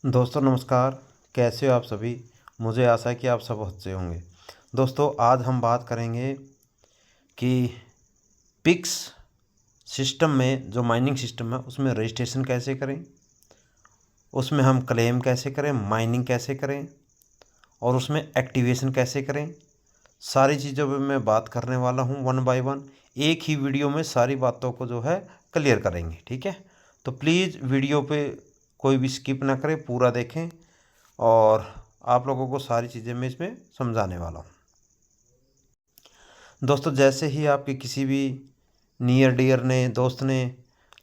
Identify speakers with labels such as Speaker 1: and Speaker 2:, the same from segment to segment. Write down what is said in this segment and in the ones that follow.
Speaker 1: दोस्तों नमस्कार। कैसे हो आप सभी। मुझे आशा है कि आप सब अच्छे होंगे। दोस्तों आज हम बात करेंगे कि पिक्स सिस्टम में जो माइनिंग सिस्टम है उसमें रजिस्ट्रेशन कैसे करें, उसमें हम क्लेम कैसे करें, माइनिंग कैसे करें और उसमें एक्टिवेशन कैसे करें। सारी चीज़ों पे मैं बात करने वाला हूँ वन बाय वन। एक ही वीडियो में सारी बातों को जो है क्लियर करेंगे। ठीक है, तो प्लीज़ वीडियो पे कोई भी स्किप ना करें, पूरा देखें और आप लोगों को सारी चीज़ें मैं इसमें समझाने वाला हूँ। दोस्तों जैसे ही आपके किसी भी नियर डियर ने दोस्त ने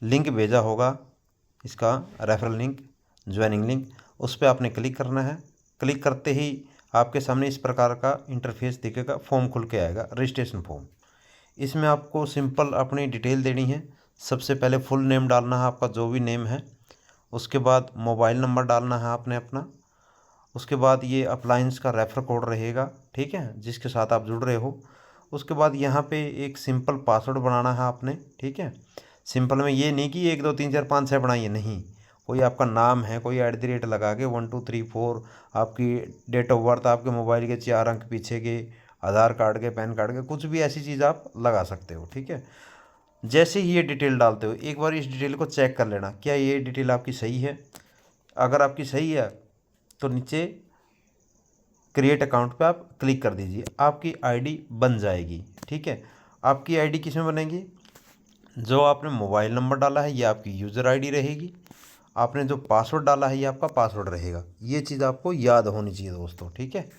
Speaker 1: लिंक भेजा होगा, इसका रेफरल लिंक, ज्वाइनिंग लिंक, उस पर आपने क्लिक करना है। क्लिक करते ही आपके सामने इस प्रकार का इंटरफेस दिखेगा, फॉर्म खुल के आएगा, रजिस्ट्रेशन फॉर्म। इसमें आपको सिंपल अपनी डिटेल देनी है। सबसे पहले फुल नेम डालना है आपका, जो भी नेम है। उसके बाद मोबाइल नंबर डालना है आपने अपना। उसके बाद ये अप्लायंस का रेफर कोड रहेगा, ठीक है, जिसके साथ आप जुड़ रहे हो। उसके बाद यहाँ पे एक सिंपल पासवर्ड बनाना है आपने, ठीक है। सिंपल में ये नहीं कि 1 2 3 4 5 6 बनाइए, नहीं। कोई आपका नाम है, कोई @ लगा के 1 2 3 4, आपकी डेट ऑफ बर्थ, आपके मोबाइल के 4 अंक पीछे के, आधार कार्ड के, पैन कार्ड के, कुछ भी ऐसी चीज़ आप लगा सकते हो, ठीक है। जैसे ही ये डिटेल डालते हो एक बार इस डिटेल को चेक कर लेना, क्या ये डिटेल आपकी सही है। अगर आपकी सही है तो नीचे क्रिएट अकाउंट पे आप क्लिक कर दीजिए, आपकी आईडी बन जाएगी, ठीक है। आपकी आईडी किस में बनेगी, जो आपने मोबाइल नंबर डाला है ये आपकी यूज़र आईडी रहेगी, आपने जो पासवर्ड डाला है ये आपका पासवर्ड रहेगा। ये चीज़ आपको याद होनी चाहिए दोस्तों, ठीक है।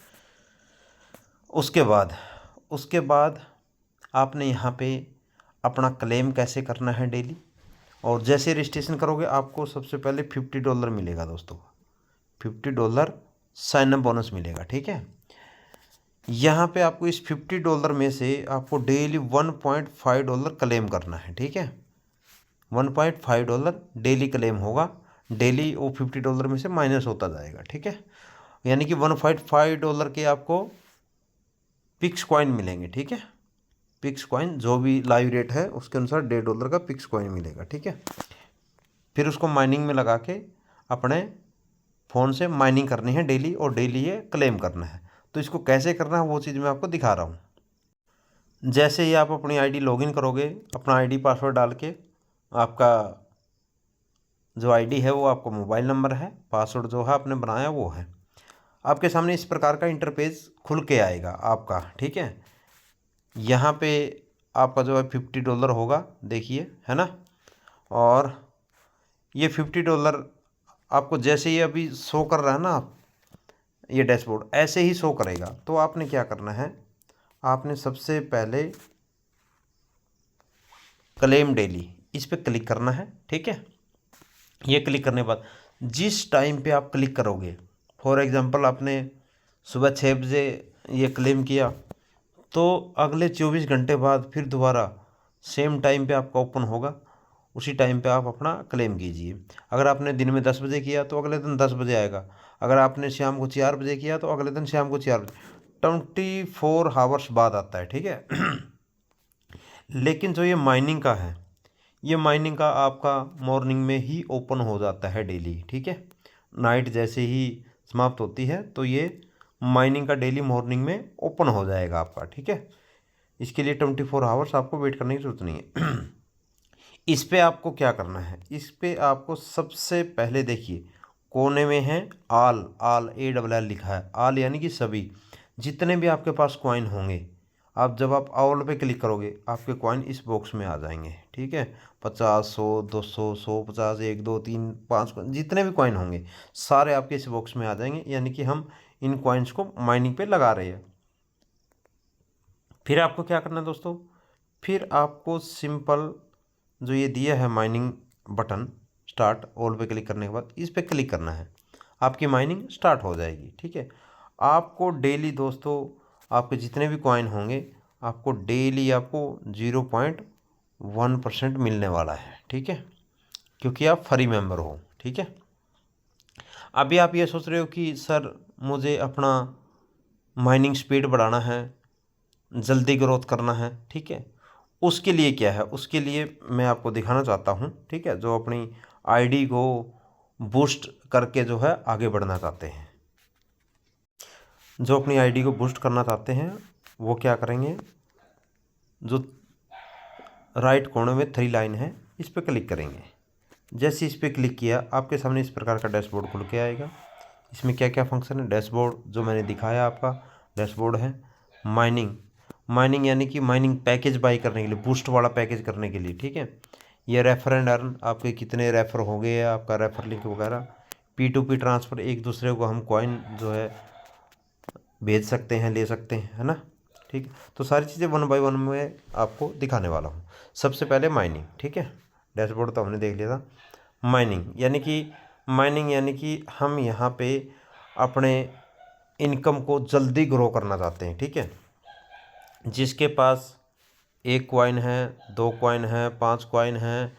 Speaker 1: उसके बाद आपने यहाँ पे अपना क्लेम कैसे करना है डेली। और जैसे रजिस्ट्रेशन करोगे आपको सबसे पहले $50 मिलेगा दोस्तों, $50 साइन अप बोनस मिलेगा, ठीक है। यहाँ पे आपको इस $50 में से आपको डेली $1.5 क्लेम करना है, ठीक है। $1.5 डेली क्लेम होगा। डेली वो $50 में से माइनस होता जाएगा, ठीक है। यानी कि $1.5 के आपको पिक्स कॉइन मिलेंगे, ठीक है। पिक्स कॉइन जो भी लाइव रेट है उसके अनुसार $1.5 का पिक्स कॉइन मिलेगा, ठीक है। फिर उसको माइनिंग में लगा के अपने फ़ोन से माइनिंग करनी है डेली, और डेली ये क्लेम करना है। तो इसको कैसे करना है वो चीज़ मैं आपको दिखा रहा हूँ। जैसे ही आप अपनी आईडी लॉगिन करोगे, अपना आईडी पासवर्ड डाल के, आपका जो आईडी है वो आपका मोबाइल नंबर है, पासवर्ड जो है आपने बनाया वो है, आपके सामने इस प्रकार का इंटरफेस खुल के आएगा आपका, ठीक है। यहाँ पे आपका जो है $50 होगा, देखिए, है ना। और ये $50 आपको जैसे ही अभी शो कर रहा है ना, आप ये डैशबोर्ड ऐसे ही शो करेगा। तो आपने क्या करना है, आपने सबसे पहले क्लेम डेली इस पर क्लिक करना है, ठीक है। ये क्लिक करने के बाद जिस टाइम पे आप क्लिक करोगे, फॉर एग्ज़ाम्पल आपने सुबह 6 बजे ये क्लेम किया, तो अगले 24 घंटे बाद फिर दोबारा सेम टाइम पे आपका ओपन होगा। उसी टाइम पे आप अपना क्लेम कीजिए। अगर आपने दिन में 10 बजे किया तो अगले दिन 10 बजे आएगा। अगर आपने शाम को 4 बजे किया तो अगले दिन शाम को 4 बजे, 24 आवर्स बाद आता है, ठीक है। लेकिन जो ये माइनिंग का है, ये माइनिंग का आपका मॉर्निंग में ही ओपन हो जाता है डेली, ठीक है। नाइट जैसे ही समाप्त होती है तो ये माइनिंग का डेली मॉर्निंग में ओपन हो जाएगा आपका, ठीक है। इसके लिए 24 आवर्स आपको वेट करने की जरूरत नहीं है। इस पे आपको क्या करना है, इस पे आपको सबसे पहले देखिए कोने में है आल, आल ALL लिखा है। आल यानी कि सभी, जितने भी आपके पास कॉइन होंगे, आप जब आप ऑल पे क्लिक करोगे आपके कॉइन इस बॉक्स में आ जाएंगे, ठीक है। 50, 100, 200, 150, 1 2 3 5, जितने भी कॉइन होंगे सारे आपके इस बॉक्स में आ जाएंगे। यानी कि हम इन कॉइन्स को माइनिंग पे लगा रहे हैं। फिर आपको क्या करना है दोस्तों, फिर आपको सिंपल जो ये दिया है माइनिंग बटन, स्टार्ट ऑल पे क्लिक करने के बाद इस पे क्लिक करना है, आपकी माइनिंग स्टार्ट हो जाएगी, ठीक है। आपको डेली दोस्तों आपके जितने भी कॉइन होंगे आपको डेली आपको 0.1% मिलने वाला है, ठीक है, क्योंकि आप फ्री मेंबर हो, ठीक है। अभी आप ये सोच रहे हो कि सर मुझे अपना माइनिंग स्पीड बढ़ाना है, जल्दी ग्रोथ करना है, ठीक है। उसके लिए क्या है, उसके लिए मैं आपको दिखाना चाहता हूँ, ठीक है। जो अपनी आईडी को बूस्ट करके जो है आगे बढ़ना चाहते हैं, जो अपनी आईडी को बूस्ट करना चाहते हैं वो क्या करेंगे, जो राइट कोने में 3 लाइन है इस पर क्लिक करेंगे। जैसे इस पर क्लिक किया आपके सामने इस प्रकार का डैशबोर्ड खुल के आएगा। इसमें क्या क्या फंक्शन है, डैशबोर्ड जो मैंने दिखाया आपका डैशबोर्ड है। माइनिंग यानी कि माइनिंग पैकेज बाई करने के लिए, बूस्ट वाला पैकेज करने के लिए, ठीक है। ये रेफर एंड अर्न, आपके कितने रेफर हो गए, आपका रेफर लिंक वगैरह। P2P ट्रांसफ़र, एक दूसरे को हम कॉइन जो है भेज सकते हैं, ले सकते हैं, है ना। ठीक है, तो सारी चीज़ें 1 बाय 1 में आपको दिखाने वाला हूँ। सबसे पहले माइनिंग, ठीक है, डैशबोर्ड तो हमने देख लिया था। माइनिंग यानी कि हम यहाँ पे अपने इनकम को जल्दी ग्रो करना चाहते हैं, ठीक है। जिसके पास 1 कॉइन है, 2 कॉइन है, 5 कॉइन है,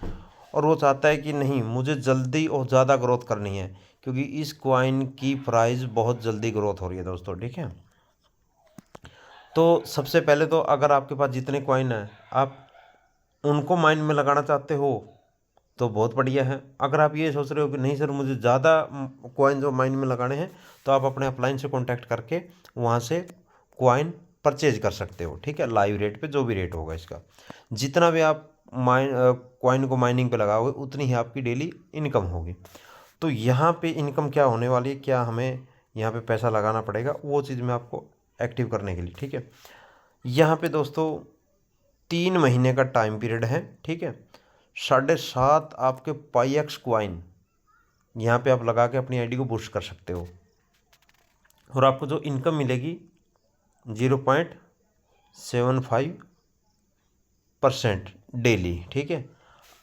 Speaker 1: और वो चाहता है कि नहीं मुझे जल्दी और ज़्यादा ग्रोथ करनी है, क्योंकि इस कॉइन की प्राइस बहुत जल्दी ग्रोथ हो रही है दोस्तों, ठीक है। तो सबसे पहले तो अगर आपके पास जितने कॉइन हैं आप उनको माइन में लगाना चाहते हो तो बहुत बढ़िया है। अगर आप ये सोच रहे हो कि नहीं सर मुझे ज़्यादा कॉइन जो माइन में लगाने हैं, तो आप अपने अपलाइन से कांटेक्ट करके वहाँ से कॉइन परचेज कर सकते हो, ठीक है। लाइव रेट पे जो भी रेट होगा इसका, जितना भी आप कॉइन को माइनिंग पे लगाओगे उतनी ही आपकी डेली इनकम होगी। तो यहाँ पे इनकम क्या होने वाली है, क्या हमें यहाँ पे पैसा लगाना पड़ेगा, वो चीज़ मैं आपको एक्टिव करने के लिए, ठीक है। यहाँ पे दोस्तों 3 महीने का टाइम पीरियड है, ठीक है। 7.5 आपके पाईएक्स कॉइन यहाँ पे आप लगा के अपनी आईडी को बूस्ट कर सकते हो, और आपको जो इनकम मिलेगी 0.75% डेली, ठीक है।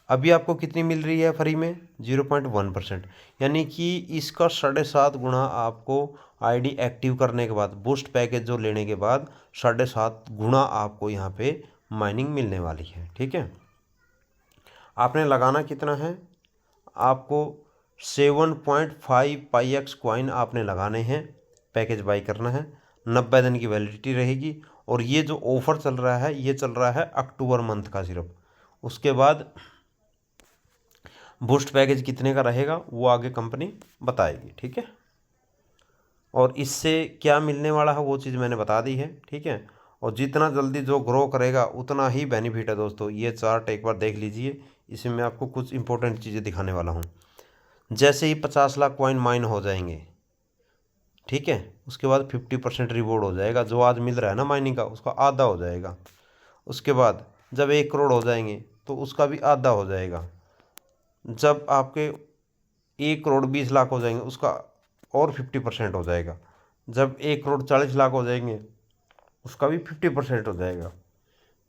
Speaker 1: अभी आपको कितनी मिल रही है फ्री में, 0.1%, यानी कि इसका 7.5 गुना आपको आईडी एक्टिव करने के बाद, बूस्ट पैकेज जो लेने के बाद 7.5 गुना आपको यहाँ पे माइनिंग मिलने वाली है, ठीक है। आपने लगाना कितना है, आपको 7.5 पाईएक्स कॉइन आपने लगाने हैं, पैकेज बाई करना है। 90 दिन की वैलिडिटी रहेगी, और ये जो ऑफ़र चल रहा है ये चल रहा है अक्टूबर मंथ का सिर्फ। उसके बाद बूस्ट पैकेज कितने का रहेगा वो आगे कंपनी बताएगी, ठीक है। और इससे क्या मिलने वाला है वो चीज़ मैंने बता दी है, ठीक है। और जितना जल्दी जो ग्रो करेगा उतना ही बेनिफिट है दोस्तों। ये चार्ट एक बार देख लीजिए, इसमें मैं आपको कुछ इंपॉर्टेंट चीज़ें दिखाने वाला हूँ। जैसे ही 50 लाख कॉइन माइन हो जाएंगे, ठीक है, उसके बाद 50% रिवॉर्ड हो जाएगा, जो आज मिल रहा है ना माइनिंग का उसका आधा हो जाएगा। उसके बाद जब 1 करोड़ हो जाएंगे तो उसका भी आधा हो जाएगा। जब आपके 1 करोड़ 20 लाख हो जाएंगे उसका और 50% हो जाएगा। जब 1 करोड़ 40 लाख हो जाएंगे उसका भी 50% हो जाएगा।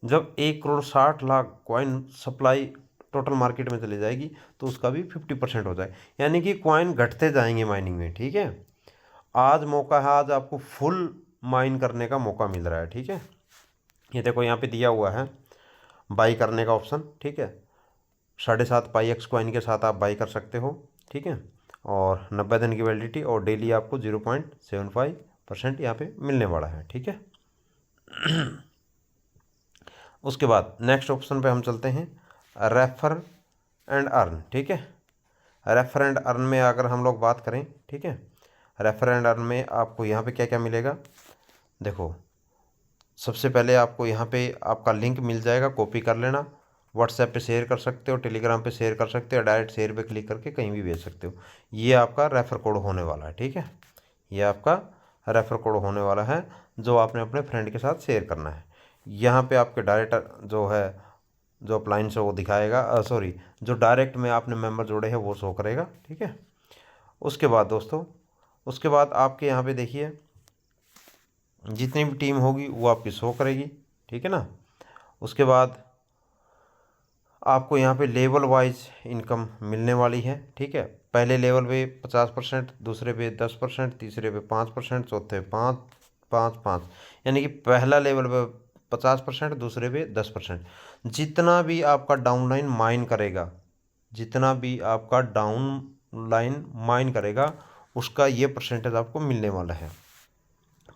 Speaker 1: जब 1 crore 60 lakh coin supply total market में चली जाएगी तो उसका भी 50% हो जाएगा। यानी कि कॉइन घटते जाएंगे माइनिंग में, ठीक है। आज मौका है, आज आपको फुल माइन करने का मौका मिल रहा है, ठीक है। ये देखो यहाँ पे दिया हुआ है बाई करने का ऑप्शन, ठीक है। 7.5 पाईएक्स कॉइन के साथ आप बाई कर सकते हो, ठीक है। और 90 दिन की वैलिडिटी, और डेली आपको 0.75% यहाँ पे मिलने वाला है, ठीक है। उसके बाद नेक्स्ट ऑप्शन पे हम चलते हैं, रेफर एंड अर्न, ठीक है। रेफर एंड अर्न में अगर हम लोग बात करें, ठीक है, रेफर एंड अर्न में आपको यहाँ पे क्या क्या मिलेगा। देखो सबसे पहले आपको यहाँ पे आपका लिंक मिल जाएगा, कॉपी कर लेना, व्हाट्सएप पे शेयर कर सकते हो, टेलीग्राम पे शेयर कर सकते हो, डायरेक्ट शेयर पे क्लिक करके कहीं भी भेज सकते हो। ये आपका रेफर कोड होने वाला है, ठीक है। ये आपका रेफर कोड होने वाला है जो आपने अपने फ्रेंड के साथ शेयर करना है। यहाँ पे आपके डायरेक्ट जो है जो अपलाइन से वो दिखाएगा, सॉरी जो डायरेक्ट में आपने मेंबर जोड़े हैं वो शो करेगा, ठीक है। उसके बाद दोस्तों, उसके बाद आपके यहाँ पे देखिए जितनी भी टीम होगी वो आपकी शो करेगी, ठीक है ना। उसके बाद आपको यहाँ पे लेवल वाइज इनकम मिलने वाली है, ठीक है। पहले लेवल पे 50%, दूसरे पे 10%, तीसरे पे 5%, चौथे 5 यानी कि पहला लेवल पे 50%, दूसरे पे 10%। जितना भी आपका डाउनलाइन माइन करेगा, जितना भी आपका डाउनलाइन माइन करेगा उसका ये परसेंटेज आपको मिलने वाला है।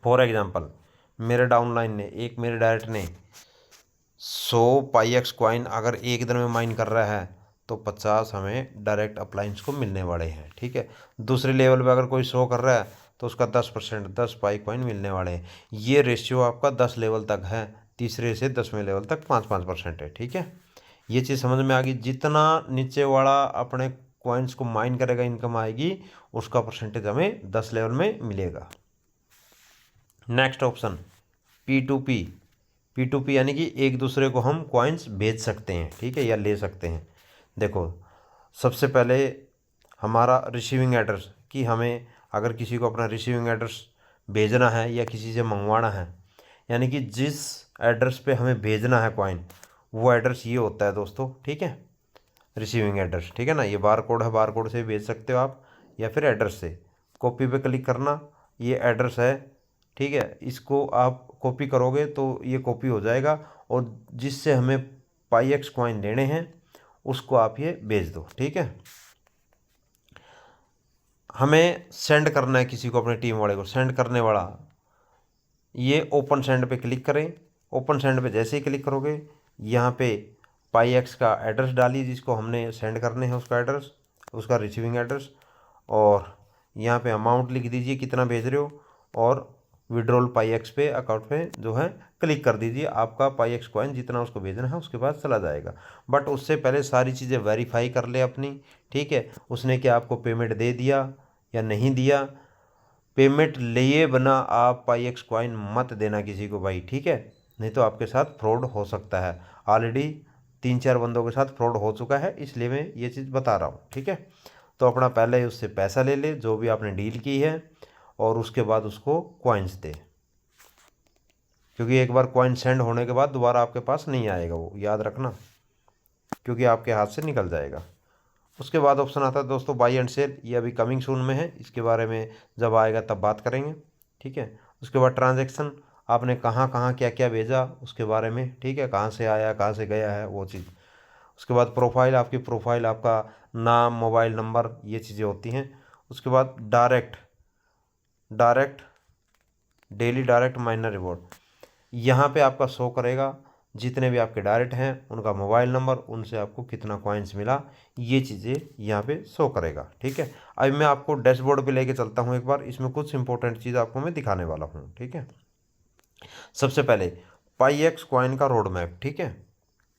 Speaker 1: फॉर एग्जांपल मेरे डाउनलाइन ने, एक मेरे डायरेक्ट ने 100 पाईएक्स कॉइन अगर एक दिन में माइन कर रहा है तो 50 हमें डायरेक्ट अप्लायंस को मिलने वाले हैं। ठीक है, दूसरे लेवल पे अगर कोई शो कर रहा है तो उसका 10%, 10 पाई कॉइन मिलने वाले हैं। ये रेशियो आपका 10 लेवल तक है, तीसरे से 10वें लेवल तक 5-5% है। ठीक है, ये चीज़ समझ में आ गई। जितना नीचे वाला अपने कॉइन्स को माइन करेगा, इनकम आएगी, उसका परसेंटेज हमें 10 लेवल में मिलेगा। Next option P2P। P2P यानी कि एक दूसरे को हम कॉइन्स भेज सकते हैं, ठीक है, या ले सकते हैं। देखो, सबसे पहले हमारा रिसीविंग एड्रेस, कि हमें अगर किसी को अपना रिसीविंग एड्रेस भेजना है या किसी से मंगवाना है, यानी कि जिस एड्रेस पे हमें भेजना है कॉइन, वो एड्रेस ये होता है दोस्तों। ठीक है, रिसीविंग एड्रेस, ठीक है ना, ये बार कोड है, बार कोड से भेज सकते हो आप, या फिर एड्रेस से। कॉपी पे क्लिक करना, ये एड्रेस है, ठीक है, इसको आप कॉपी करोगे तो ये कॉपी हो जाएगा, और जिससे हमें पाईएक्स कॉइन लेने हैं उसको आप ये भेज दो। ठीक है, हमें सेंड करना है किसी को, अपने टीम वाले को सेंड करने वाला, ये ओपन सेंड पे क्लिक करें। ओपन सेंड पे जैसे ही क्लिक करोगे, यहाँ पे पाईएक्स का एड्रेस डालिए जिसको हमने सेंड करने हैं, उसका एड्रेस, उसका रिसीविंग एड्रेस, और यहाँ पे अमाउंट लिख दीजिए कितना भेज रहे हो, और विड्रॉल पाईएक्स पे अकाउंट पे जो है क्लिक कर दीजिए। आपका पाईएक्स कॉइन जितना उसको भेजना है उसके बाद चला जाएगा। बट उससे पहले सारी चीज़ें वेरीफाई कर ले अपनी। ठीक है, उसने क्या आपको पेमेंट दे दिया या नहीं दिया। पेमेंट लिए बिना आप पाईएक्स कॉइन मत देना किसी को भाई, ठीक है, नहीं तो आपके साथ फ्रॉड हो सकता है। ऑलरेडी 3-4 बंदों के साथ फ्रॉड हो चुका है, इसलिए मैं ये चीज़ बता रहा हूँ। ठीक है, तो अपना पहले उससे पैसा ले ले जो भी आपने डील की है, और उसके बाद उसको कॉइन्स दे, क्योंकि एक बार कॉइन सेंड होने के बाद दोबारा आपके पास नहीं आएगा, वो याद रखना, क्योंकि आपके हाथ से निकल जाएगा। उसके बाद ऑप्शन आता है दोस्तों बाई एंड सेल, ये अभी कमिंग सून में है, इसके बारे में जब आएगा तब बात करेंगे। ठीक है, उसके बाद ट्रांजैक्शन, आपने कहाँ कहाँ क्या क्या भेजा उसके बारे में, ठीक है, कहाँ से आया कहाँ से गया है वो चीज़। उसके बाद प्रोफाइल, आपकी प्रोफाइल, आपका नाम, मोबाइल नंबर, ये चीज़ें होती हैं। उसके बाद direct daily direct minor reward, यहाँ पे आपका शो करेगा जितने भी आपके डायरेक्ट हैं उनका मोबाइल नंबर, उनसे आपको कितना कॉइन्स मिला, ये चीज़ें यहाँ पे शो करेगा। ठीक है, अब मैं आपको डैशबोर्ड पे लेके चलता हूँ एक बार, इसमें कुछ इंपॉर्टेंट चीज़ आपको मैं दिखाने वाला हूँ। ठीक है, सबसे पहले पाईएक्स कॉइन का रोड मैप। ठीक है,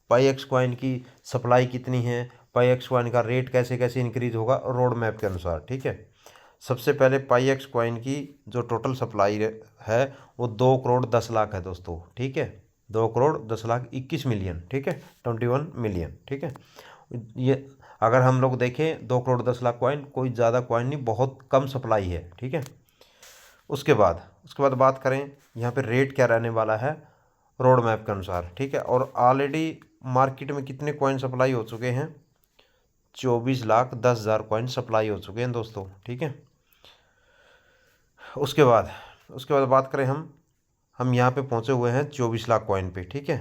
Speaker 1: पाईएक्स कॉइन की सप्लाई कितनी है, पाईएक्स कॉइन का रेट कैसे कैसे इंक्रीज होगा रोड मैप के अनुसार। ठीक है, सबसे पहले पाईएक्स कॉइन की जो टोटल सप्लाई है वो 2,10,00,000 है दोस्तों। ठीक है, 2,10,21,000,000, ठीक है, 21 मिलियन। ठीक है, ये अगर हम लोग देखें 2,10,00,000 कॉइन कोई ज़्यादा कॉइन नहीं, बहुत कम सप्लाई है। ठीक है, उसके बाद बात करें यहाँ पे रेट क्या रहने वाला है रोड मैप के अनुसार। ठीक है, और ऑलरेडी मार्केट में कितने कॉइन सप्लाई हो चुके हैं, 24,10,000 कॉइन सप्लाई हो चुके हैं दोस्तों। ठीक है, उसके बाद बात करें हम यहाँ पे पहुँचे हुए हैं 24 लाख कॉइन पे। ठीक है,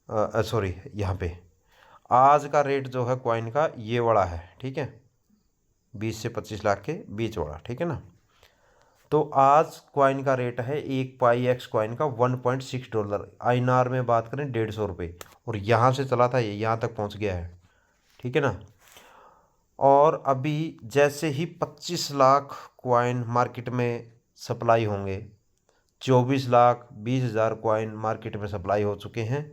Speaker 1: सॉरी, यहाँ पे आज का रेट जो है कॉइन का ये वाला है। ठीक है, 20 से 25 लाख के बीच वाला। ठीक है ना, तो आज कॉइन का रेट है एक पाईएक्स कॉइन का $1.6, INR में बात करें 150 रुपये, और यहाँ से चला था ये यहाँ तक पहुँच गया है। ठीक है ना, और अभी जैसे ही 25 लाख कॉइन मार्केट में सप्लाई होंगे, 24 लाख 20,000 कॉइन मार्केट में सप्लाई हो चुके हैं,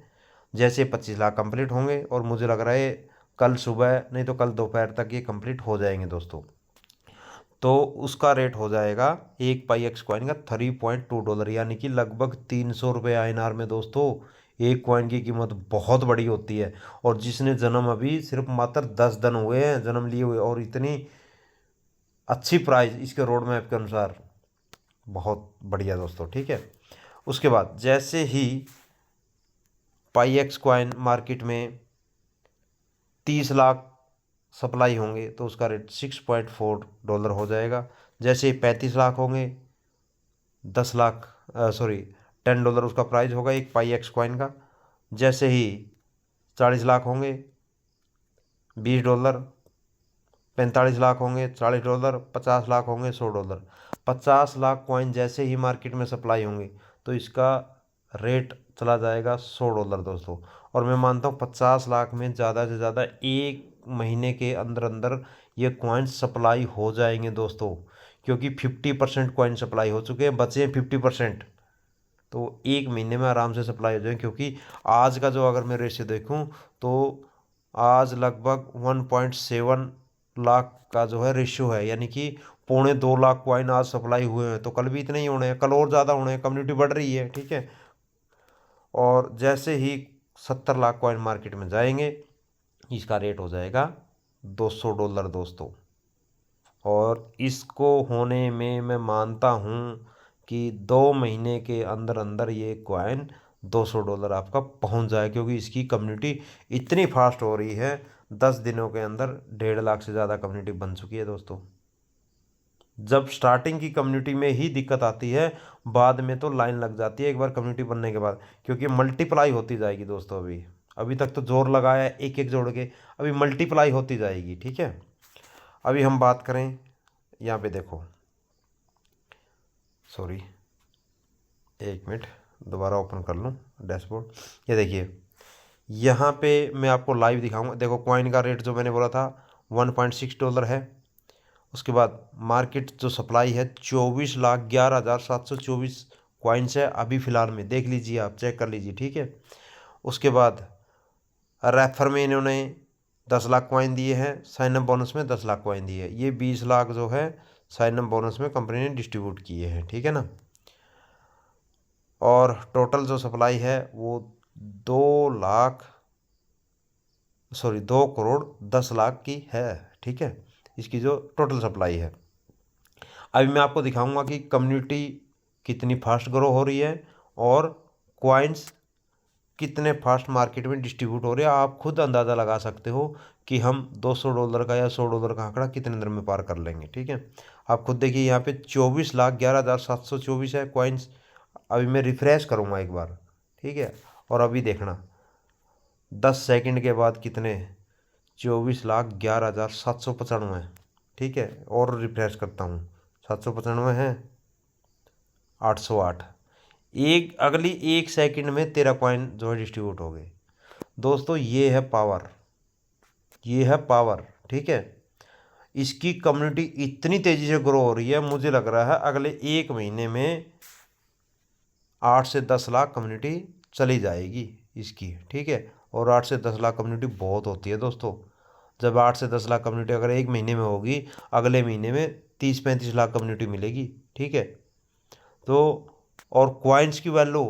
Speaker 1: जैसे 25 लाख कंप्लीट होंगे, और मुझे लग रहा है कल सुबह नहीं तो कल दोपहर तक ये कंप्लीट हो जाएंगे दोस्तों, तो उसका रेट हो जाएगा एक पाईएक्स कॉइन का $3.2, यानी कि लगभग 300 रुपये INR में दोस्तों। एक कॉइन की कीमत बहुत बड़ी होती है, और जिसने जन्म अभी सिर्फ मात्र 10 दिन हुए हैं जन्म लिए हुए, और इतनी अच्छी प्राइस इसके रोड मैप के अनुसार, बहुत बढ़िया दोस्तों। ठीक है, उसके बाद जैसे ही पाईएक्स कॉइन मार्केट में 30 लाख सप्लाई होंगे तो उसका रेट $6.4 हो जाएगा। जैसे ही 35 लाख होंगे, 10 लाख, $10 उसका प्राइस होगा एक पाईएक्स कॉइन का। जैसे ही 40 लाख होंगे $20, 45 लाख होंगे $40, 50 लाख होंगे $100। 50 लाख कॉइन जैसे ही मार्केट में सप्लाई होंगे तो इसका रेट चला जाएगा $100 दोस्तों। और मैं मानता हूँ 50 लाख में ज़्यादा से ज़्यादा एक महीने के अंदर अंदर ये कॉइन्स सप्लाई हो जाएंगे दोस्तों, क्योंकि 50% कॉइन सप्लाई हो चुके हैं, बचे हैं 50%। तो 1 महीने में आराम से सप्लाई हो जाएंगे, क्योंकि आज का जो अगर मैं रेशियो देखूं तो आज लगभग 1.7 लाख का जो है रेशियो है, यानी कि 2.25 लाख कॉइन आज सप्लाई हुए हैं। तो कल भी इतने ही होने हैं, कल और ज़्यादा होने हैं, कम्युनिटी बढ़ रही है, ठीक है। और जैसे ही 70 लाख कॉइन मार्केट में जाएंगे, इसका रेट हो जाएगा $200 दोस्तों। और इसको होने में मैं मानता हूँ कि 2 महीने के अंदर अंदर ये कॉइन $200 आपका पहुँच जाए, क्योंकि इसकी कम्युनिटी इतनी फास्ट हो रही है। 10 दिनों के अंदर 1.5 लाख से ज़्यादा कम्युनिटी बन चुकी है दोस्तों। जब स्टार्टिंग की कम्युनिटी में ही दिक्कत आती है, बाद में तो लाइन लग जाती है एक बार कम्युनिटी बनने के बाद, क्योंकि मल्टीप्लाई होती जाएगी दोस्तों। अभी अभी तक तो जोर लगाया है एक एक जोड़ के, अभी मल्टीप्लाई होती जाएगी, ठीक है। अभी हम बात करें, यहाँ पे देखो, सॉरी 1 मिनट दोबारा ओपन कर लूँ डैशबोर्ड। ये देखिए, यहाँ पे मैं आपको लाइव दिखाऊंगा। देखो कॉइन का रेट जो मैंने बोला था $1.6 है। उसके बाद मार्केट जो सप्लाई है 24,11,724 कॉइन्स है अभी फ़िलहाल में, देख लीजिए आप, चेक कर लीजिए, ठीक है। उसके बाद रेफर में इन्होंने 10 लाख कॉइन दिए हैं, साइन अप बोनस में 10 लाख कॉइन दिए हैं। ये 20 लाख जो है साइन अप बोनस में कंपनी ने डिस्ट्रीब्यूट किए हैं, ठीक है ना। और टोटल जो सप्लाई है वो 2 करोड़ 10 लाख की है, ठीक है, इसकी जो टोटल सप्लाई है। अभी मैं आपको दिखाऊंगा कि कम्युनिटी कितनी फास्ट ग्रो हो रही है और कॉइन्स कितने फास्ट मार्केट में डिस्ट्रीब्यूट हो रहे हैं। आप खुद अंदाज़ा लगा सकते हो कि हम $200 का या $100 का आंकड़ा कितने देर में पार कर लेंगे, ठीक है। आप खुद देखिए, यहाँ पे 24,11,724 है कॉइन्स। अभी मैं रिफ्रेश करूँगा एक बार, ठीक है, और अभी देखना 10 सेकंड के बाद कितने, 24,11,795, ठीक है। और रिफ्रेश करता हूँ, 795 है, 808। एक अगली 1 सेकंड में 13 कॉइन जो है डिस्ट्रीब्यूट हो गए दोस्तों। ये है पावर, ये है पावर, ठीक है। इसकी कम्युनिटी इतनी तेज़ी से ग्रो हो रही है, मुझे लग रहा है अगले 1 महीने में 8 से 10 लाख कम्युनिटी चली जाएगी इसकी, ठीक है। और 8 से 10 लाख कम्युनिटी बहुत होती है दोस्तों। जब 8 से 10 लाख कम्युनिटी अगर 1 महीने में होगी, अगले महीने में 30-35 लाख कम्युनिटी मिलेगी, ठीक है। तो और कॉइन्स की वैल्यू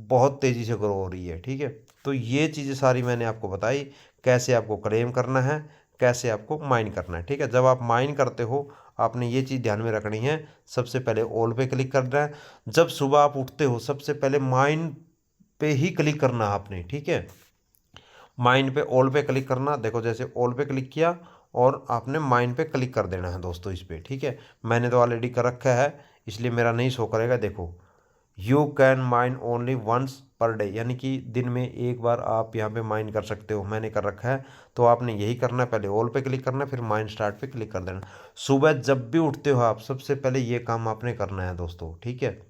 Speaker 1: बहुत तेज़ी से ग्रो हो रही है, ठीक है। तो ये चीज़ें सारी मैंने आपको बताई, कैसे आपको क्लेम करना है, कैसे आपको माइन करना है, ठीक है। जब आप माइन करते हो, आपने ये चीज़ ध्यान में रखनी है, सबसे पहले ऑल पे क्लिक करना है। जब सुबह आप उठते हो, सबसे पहले माइन पे ही क्लिक करना है आपने, ठीक है। माइन पे ऑल पे क्लिक करना, देखो जैसे ऑल पे क्लिक किया और आपने माइन पे क्लिक कर देना है दोस्तों इस पर, ठीक है। मैंने तो ऑलरेडी कर रखा है, इसलिए मेरा नहीं शो करेगा। देखो, you can mine only once per day, यानी कि दिन में एक बार आप यहाँ पे माइन कर सकते हो, मैंने कर रखा है। तो आपने यही करना है, पहले ऑल पे क्लिक करना है, फिर माइन स्टार्ट पे क्लिक कर देना। सुबह जब भी उठते हो आप, सबसे पहले ये काम आपने करना है दोस्तों, ठीक है।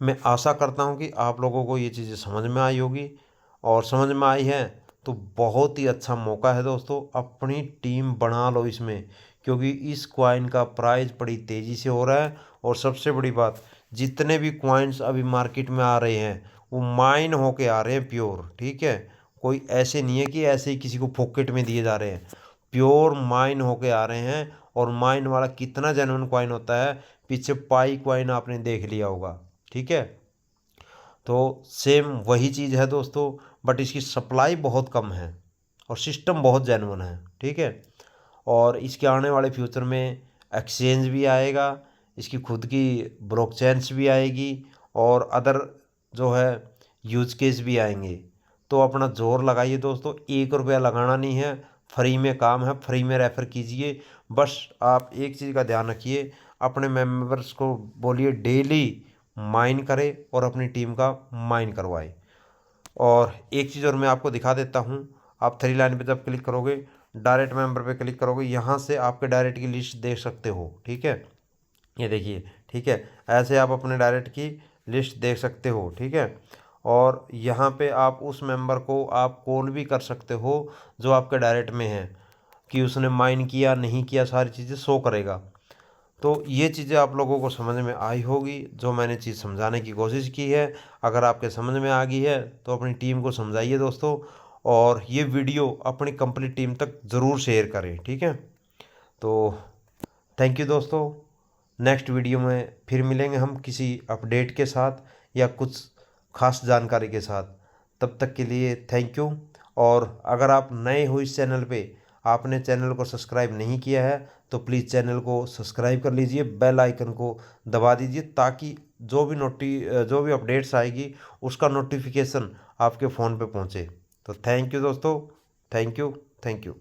Speaker 1: मैं आशा करता हूँ कि आप लोगों को ये चीज़ें समझ में आई होगी, और समझ में आई है तो बहुत ही अच्छा मौका है दोस्तों, अपनी टीम बना लो इसमें, क्योंकि इस कॉइन का प्राइस बड़ी तेज़ी से हो रहा है। और सबसे बड़ी बात, जितने भी कॉइन्स अभी मार्केट में आ रहे हैं वो माइन होके आ रहे हैं प्योर, ठीक है। कोई ऐसे नहीं है कि ऐसे ही किसी को पॉकेट में दिए जा रहे हैं, प्योर माइन होके आ रहे हैं। और माइन वाला कितना जेन्युइन कॉइन होता है, पीछे पाई कॉइन आपने देख लिया होगा, ठीक है। तो सेम वही चीज़ है दोस्तों, बट इसकी सप्लाई बहुत कम है और सिस्टम बहुत जेन्युइन है, ठीक है। और इसके आने वाले फ्यूचर में एक्सचेंज भी आएगा, इसकी खुद की ब्लॉकचेन्स भी आएगी, और अदर जो है यूज केस भी आएंगे। तो अपना जोर लगाइए दोस्तों, 1 रुपया लगाना नहीं है, फ्री में काम है, फ्री में रेफ़र कीजिए। बस आप एक चीज़ का ध्यान रखिए, अपने मेंबर्स को बोलिए डेली माइन करे और अपनी टीम का माइन करवाए। और एक चीज़ और मैं आपको दिखा देता हूँ, आप 3 लाइन पे जब क्लिक करोगे, डायरेक्ट मेंबर पे क्लिक करोगे, यहाँ से आपके डायरेक्ट की लिस्ट देख सकते हो, ठीक है। ये देखिए, ठीक है, ऐसे आप अपने डायरेक्ट की लिस्ट देख सकते हो, ठीक है। और यहाँ पे आप उस मेंबर को आप कॉल भी कर सकते हो जो आपके डायरेक्ट में है, कि उसने माइन किया नहीं किया, सारी चीज़ें शो करेगा। तो ये चीज़ें आप लोगों को समझ में आई होगी, जो मैंने चीज़ समझाने की कोशिश की है। अगर आपके समझ में आ गई है तो अपनी टीम को समझाइए दोस्तों, और ये वीडियो अपनी कंप्लीट टीम तक ज़रूर शेयर करें, ठीक है। तो थैंक यू दोस्तों। नेक्स्ट वीडियो में फिर मिलेंगे हम किसी अपडेट के साथ या कुछ खास जानकारी के साथ। तब तक के लिए थैंक यू। और अगर आप नए हो इस चैनल पे, आपने चैनल को सब्सक्राइब नहीं किया है, तो प्लीज़ चैनल को सब्सक्राइब कर लीजिए, बेल आइकन को दबा दीजिए, ताकि जो भी अपडेट्स आएगी उसका नोटिफिकेशन आपके फ़ोन पे पहुँचे। तो थैंक यू दोस्तों, थैंक यू, थैंक यू।